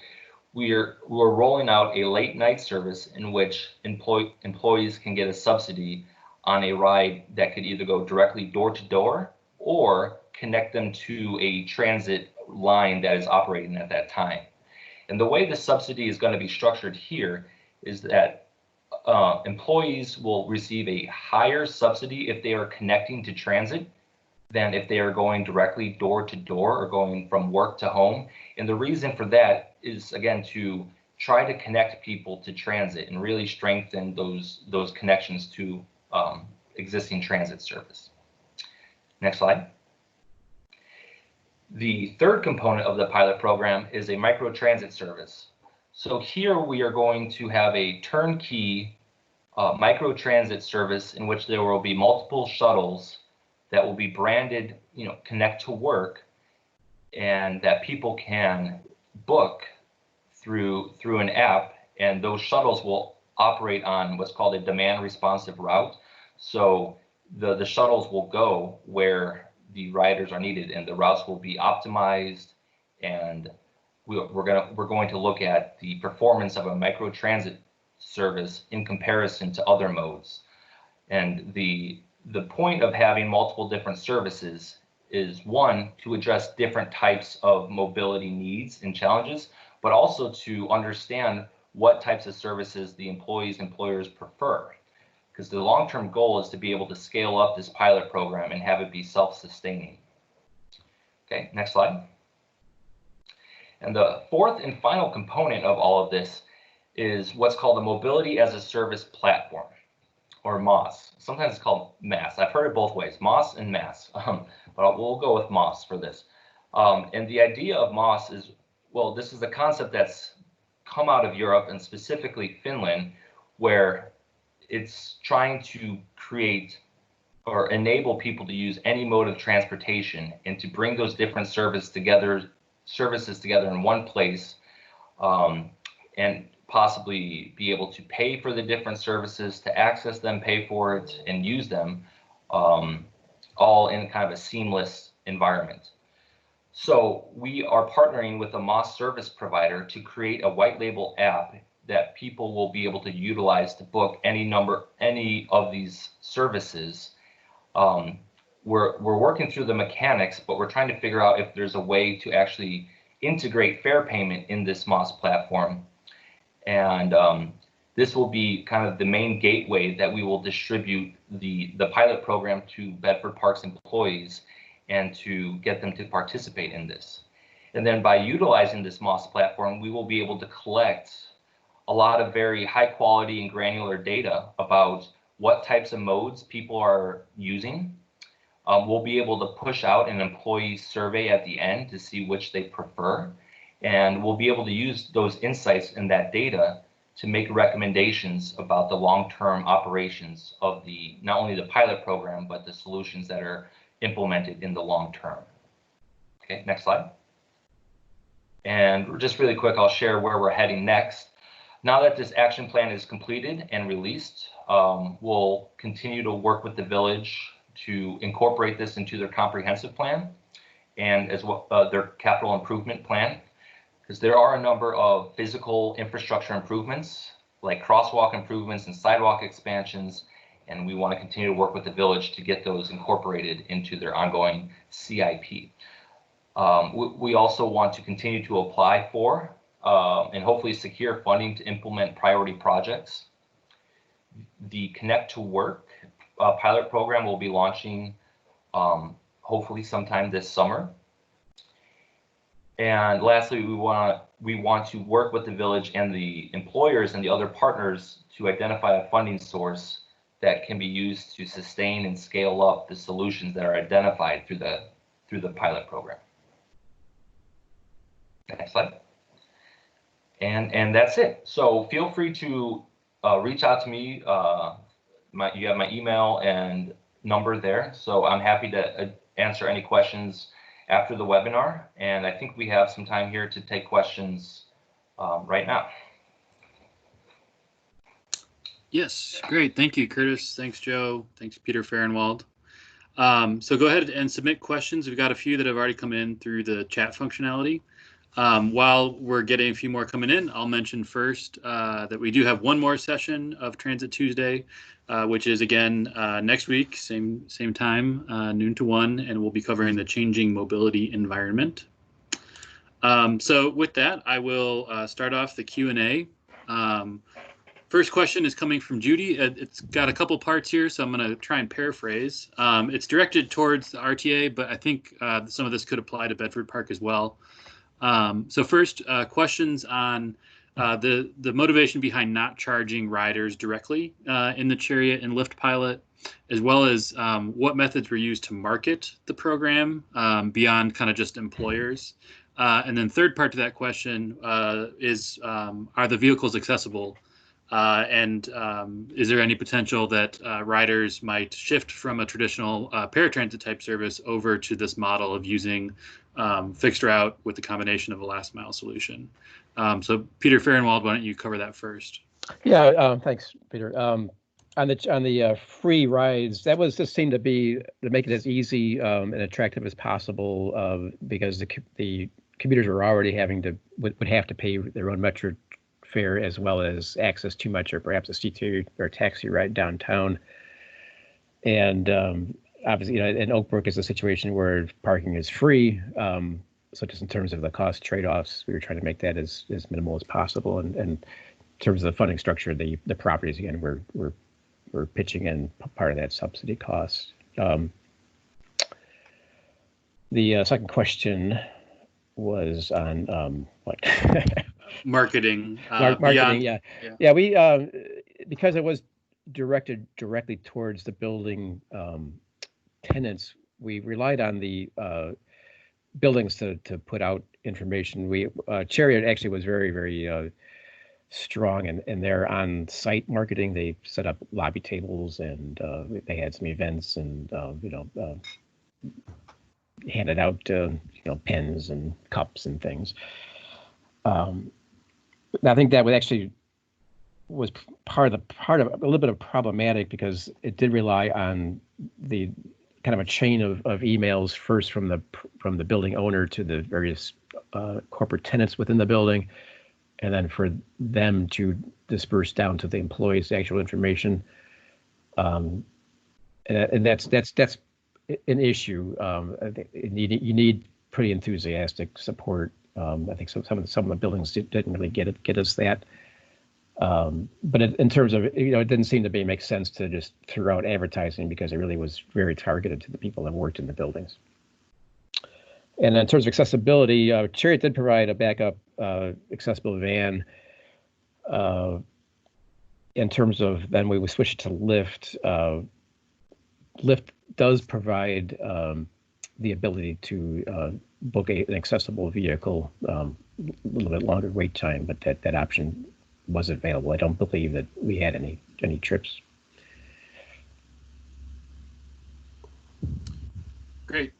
we're rolling out a late night service in which employees can get a subsidy on a ride that could either go directly door to door or connect them to a transit line that is operating at that time. And the way the subsidy is going to be structured here is that employees will receive a higher subsidy if they are connecting to transit than if they are going directly door to door or going from work to home. And the reason for that is, again, to try to connect people to transit and really strengthen those connections to existing transit service. Next slide. The third component of the pilot program is a micro transit service. So here we are going to have a turnkey micro transit service in which there will be multiple shuttles that will be branded, Connect to Work, and that people can book through an app, and those shuttles will operate on what's called a demand responsive route. So the shuttles will go where the riders are needed, and the routes will be optimized, and we're going to look at the performance of a micro transit service in comparison to other modes. And the point of having multiple different services is, one, to address different types of mobility needs and challenges, but also to understand what types of services the employers prefer. Because the long-term goal is to be able to scale up this pilot program and have it be self-sustaining. Okay, next slide. And the fourth and final component of all of this is what's called the Mobility as a Service Platform, or MOS. Sometimes it's called MAS. I've heard it both ways, MOS and MAS, but we'll go with MOS for this. And the idea of MOS is, well, this is a concept that's come out of Europe and specifically Finland, where it's trying to create or enable people to use any mode of transportation and to bring those different services together in one place, and possibly be able to pay for the different services, to access them, pay for it, and use them, all in kind of a seamless environment. So we are partnering with a MOS service provider to create a white label app that people will be able to utilize to book any of these services. We're working through the mechanics, but we're trying to figure out if there's a way to actually integrate fare payment in this MOS platform. And this will be kind of the main gateway that we will distribute the pilot program to Bedford Parks employees and to get them to participate in this. And then by utilizing this MOS platform, we will be able to collect a lot of very high quality and granular data about what types of modes people are using. We'll be able to push out an employee survey at the end to see which they prefer. And we'll be able to use those insights and that data to make recommendations about the long-term operations of not only the pilot program, but the solutions that are implemented in the long term. Okay, next slide. And just really quick, I'll share where we're heading next. Now that this action plan is completed and released, we'll continue to work with the village to incorporate this into their comprehensive plan and as well their capital improvement plan, because there are a number of physical infrastructure improvements like crosswalk improvements and sidewalk expansions, and we want to continue to work with the village to get those incorporated into their ongoing CIP. We also want to continue to apply for and hopefully secure funding to implement priority projects. The Connect to Work pilot program will be launching hopefully sometime this summer. And lastly, we want to work with the village and the employers and the other partners to identify a funding source that can be used to sustain and scale up the solutions that are identified through the pilot program. Next slide. And that's it. So feel free to reach out to me. You have my email and number there. So I'm happy to answer any questions after the webinar. And I think we have some time here to take questions right now. Yes, great. Thank you, Curtis. Thanks, Joe. Thanks, Peter Fahrenwald. So go ahead and submit questions. We've got a few that have already come in through the chat functionality. While we're getting a few more coming in, I'll mention first that we do have one more session of Transit Tuesday, which is again next week, same time, noon to 1, and we'll be covering the changing mobility environment. So with that, I will start off the Q&A. First question is coming from Judy. It's got a couple parts here, so I'm going to try and paraphrase. It's directed towards the RTA, but I think some of this could apply to Bedford Park as well. So first, questions on the motivation behind not charging riders directly in the Chariot and Lyft pilot, as well as what methods were used to market the program beyond kind of just employers. And then third part to that question is, are the vehicles accessible? And is there any potential that riders might shift from a traditional paratransit type service over to this model of using fixed route with the combination of a last mile solution? So Peter Fahrenwald, why don't you cover that first? Yeah, thanks, Peter. On the free rides, that was just seemed to be to make it as easy and attractive as possible because the commuters were already would have to pay their own Metro fare as well as access to Metro, perhaps a CT or taxi ride downtown. And obviously, in Oak Brook is a situation where parking is free. So just in terms of the cost trade-offs, we were trying to make that as minimal as possible. And in terms of the funding structure, the properties again we're pitching in part of that subsidy cost. The second question was on what? Marketing. Marketing, beyond, yeah. We because it was directed directly towards the building tenants, we relied on the buildings to put out information. Chariot actually was very strong in their on-site marketing. They set up lobby tables and they had some events and handed out pens and cups and things. I think that was part of a little bit of problematic because it did rely on the kind of a chain of emails first from the building owner to the various corporate tenants within the building, and then for them to disperse down to the employees the actual information. And that's an issue. I think you need pretty enthusiastic support. I think some of the buildings didn't really get us that. But in terms of, it didn't seem to make sense to just throw out advertising because it really was very targeted to the people that worked in the buildings. And in terms of accessibility, Chariot did provide a backup accessible van. In terms of, then we switched to Lyft. Lyft does provide the ability to book an accessible vehicle, a little bit longer wait time, but that option was available. I don't believe that we had any trips. Great.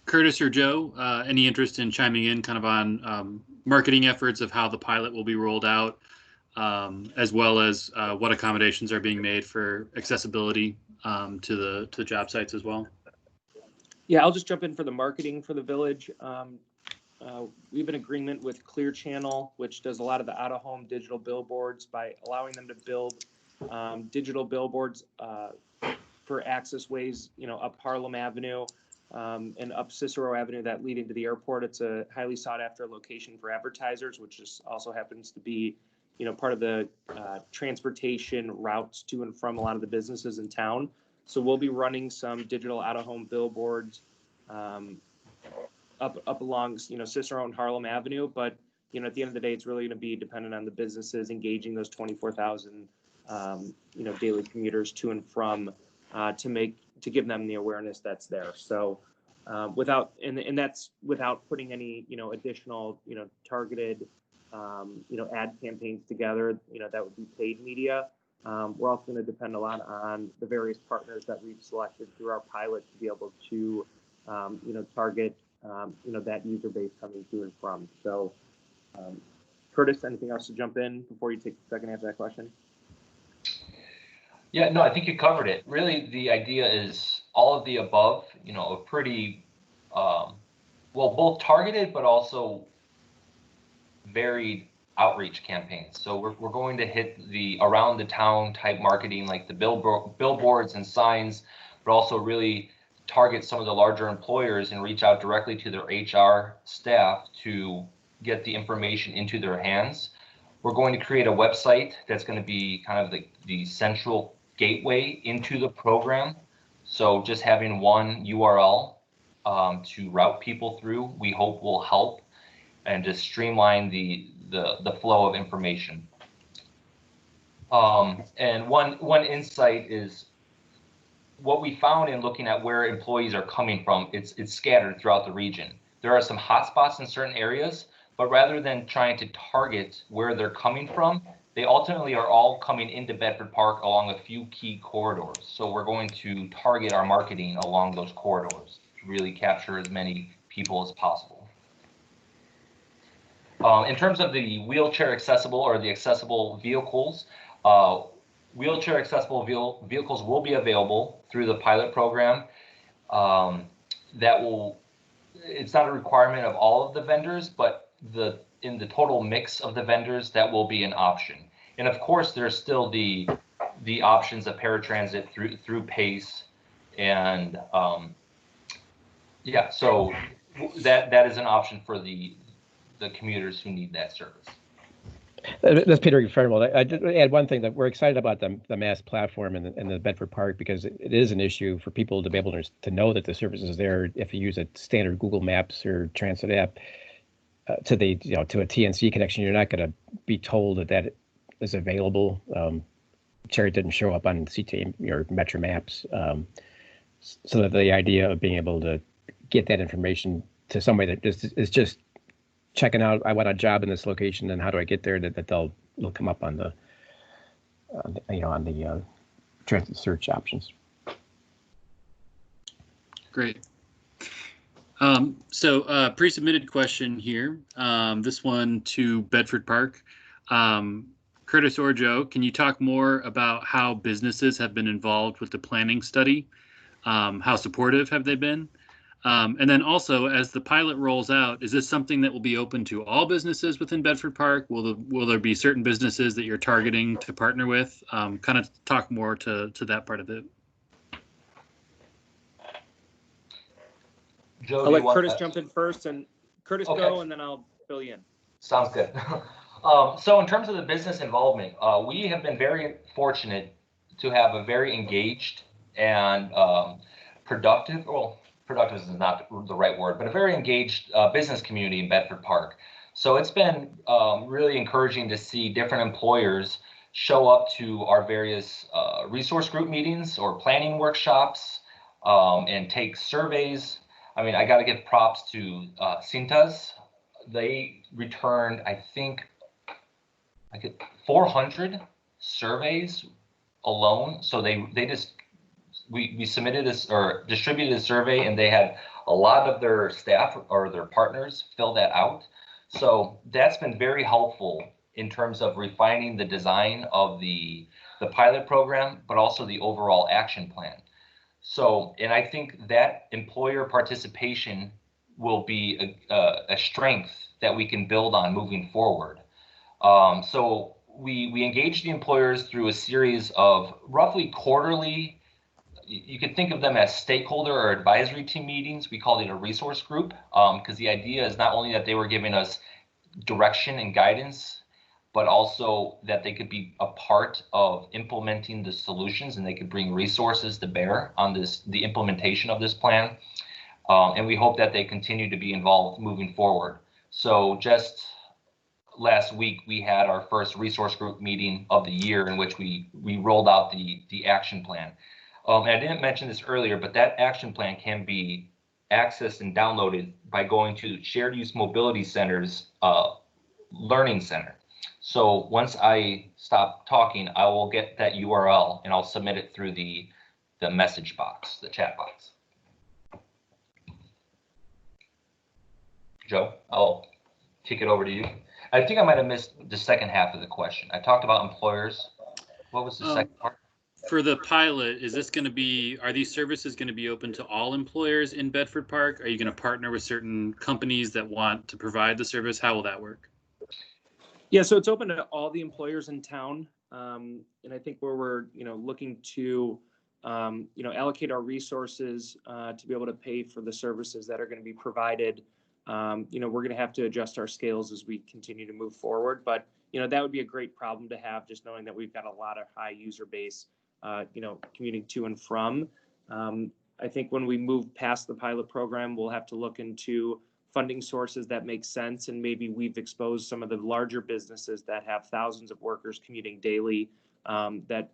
Curtis or Joe, any interest in chiming in kind of on marketing efforts of how the pilot will be rolled out, as well as what accommodations are being made for accessibility to the job sites as well? Yeah, I'll just jump in for the marketing for the village. We have an agreement with Clear Channel, which does a lot of the out-of-home digital billboards by allowing them to build digital billboards for access ways, up Harlem Avenue and up Cicero Avenue that lead into the airport. It's a highly sought-after location for advertisers, which also happens to be, part of the transportation routes to and from a lot of the businesses in town. So we'll be running some digital out-of-home billboards up along, Cicero and Harlem Avenue. But, at the end of the day, it's really going to be dependent on the businesses engaging those 24,000, daily commuters to and from to give them the awareness that's there. So and that's without putting any, additional, targeted, ad campaigns together, that would be paid media. We're also going to depend a lot on the various partners that we've selected through our pilot to be able to, target, that user base coming to and from. So Curtis, anything else to jump in before you take a second to answer that question? Yeah, no, I think you covered it. Really, the idea is all of the above, a pretty, both targeted, but also varied outreach campaigns. So we're going to hit the around the town type marketing, like the billboards and signs, but also really target some of the larger employers and reach out directly to their HR staff to get the information into their hands. We're going to create a website that's going to be kind of the central gateway into the program. So just having one URL to route people through, we hope will help and just streamline the flow of information. And one insight is what we found in looking at where employees are coming from. It's scattered throughout the region. There are some hotspots in certain areas, but rather than trying to target where they're coming from, they ultimately are all coming into Bedford Park along a few key corridors. So we're going to target our marketing along those corridors to really capture as many people as possible. In terms of the wheelchair accessible or the accessible vehicles, wheelchair accessible vehicles will be available through the pilot program. It's not a requirement of all of the vendors, but in the total mix of the vendors, that will be an option. And of course, there's still the options of paratransit through Pace, and so that is an option for the commuters who need that service. That's Peter Fahrenwald. I did add one thing, that we're excited about the mass platform in the Bedford Park, because it is an issue for people to be able to know that the service is there. If you use a standard Google Maps or transit app to a TNC connection, you're not going to be told that is available. It didn't show up on CTA or Metro Maps. So that the idea of being able to get that information to somebody that is just checking out, I want a job in this location, and how do I get there, that they'll come up on the transit search options. Great. So pre-submitted question here. This one to Bedford Park. Curtis or Joe, can you talk more about how businesses have been involved with the planning study? How supportive have they been? And then also, as the pilot rolls out, is this something that will be open to all businesses within Bedford Park? Will there be certain businesses that you're targeting to partner with? Kind of talk more to that part of it. Joe, I'll let Curtis jump in first, and Curtis go, and then I'll fill you in. Sounds good. So in terms of the business involvement, we have been very fortunate to have a very engaged and productive, well, productive is not the right word, but a very engaged business community in Bedford Park. So it's been really encouraging to see different employers show up to our various resource group meetings or planning workshops and take surveys. I mean, I got to give props to Cintas. They returned, I think, 400 surveys alone. So we submitted this or distributed a survey, and they had a lot of their staff or their partners fill that out. So that's been very helpful in terms of refining the design of the pilot program, but also the overall action plan. So, and I think that employer participation will be a strength that we can build on moving forward. So we engage the employers through a series of roughly quarterly, you could think of them as stakeholder or advisory team meetings. We called it a resource group because the idea is not only that they were giving us direction and guidance, but also that they could be a part of implementing the solutions, and they could bring resources to bear on the implementation of this plan. And we hope that they continue to be involved moving forward. So just last week, we had our first resource group meeting of the year, in which we rolled out the action plan. And I didn't mention this earlier, but that action plan can be accessed and downloaded by going to Shared Use Mobility Center's Learning Center. So once I stop talking, I will get that URL and I'll submit it through the message box, the chat box. Joe, I'll kick it over to you. I think I might have missed the second half of the question. I talked about employers. What was the second part? For the pilot, is this going to be, are these services going to be open to all employers in Bedford Park? Are you going to partner with certain companies that want to provide the service? How will that work? Yeah, so it's open to all the employers in town. And I think where we're, looking to, allocate our resources to be able to pay for the services that are going to be provided. We're going to have to adjust our scales as we continue to move forward. But, that would be a great problem to have, just knowing that we've got a lot of high user base, commuting to and from. I think when we move past the pilot program, we'll have to look into funding sources that make sense. And maybe we've exposed some of the larger businesses that have thousands of workers commuting daily, that,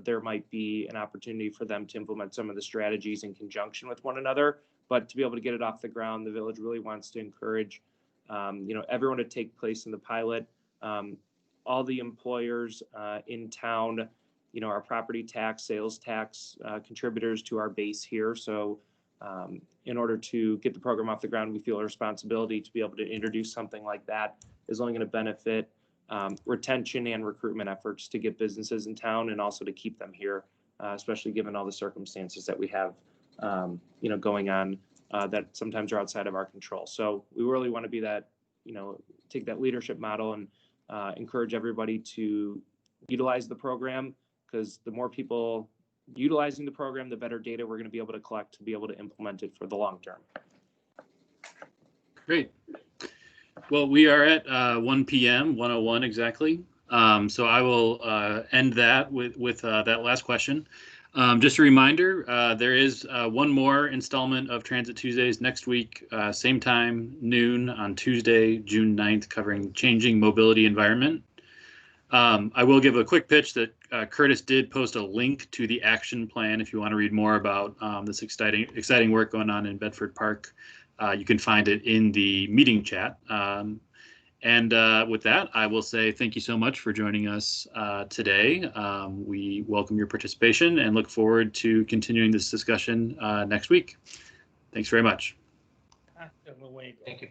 there might be an opportunity for them to implement some of the strategies in conjunction with one another. But to be able to get it off the ground, the village really wants to encourage, everyone to take place in the pilot. All the employers in town, our property tax, sales tax contributors to our base here. So in order to get the program off the ground, we feel a responsibility to be able to introduce something like that is only going to benefit retention and recruitment efforts to get businesses in town and also to keep them here, especially given all the circumstances that we have, going on that sometimes are outside of our control. So we really want to be that, take that leadership model and encourage everybody to utilize the program, because the more people utilizing the program, the better data we're going to be able to collect to be able to implement it for the long term. Great. Well, we are at 1 p.m., 1:01 exactly. So I will end that with that last question. Just a reminder, there is one more installment of Transit Tuesdays next week, same time, noon on Tuesday, June 9th, covering changing mobility environment. I will give a quick pitch that Curtis did post a link to the action plan if you want to read more about this exciting work going on in Bedford Park. You can find it in the meeting chat. And with that, I will say thank you so much for joining us today. We welcome your participation and look forward to continuing this discussion next week. Thanks very much. Thank you.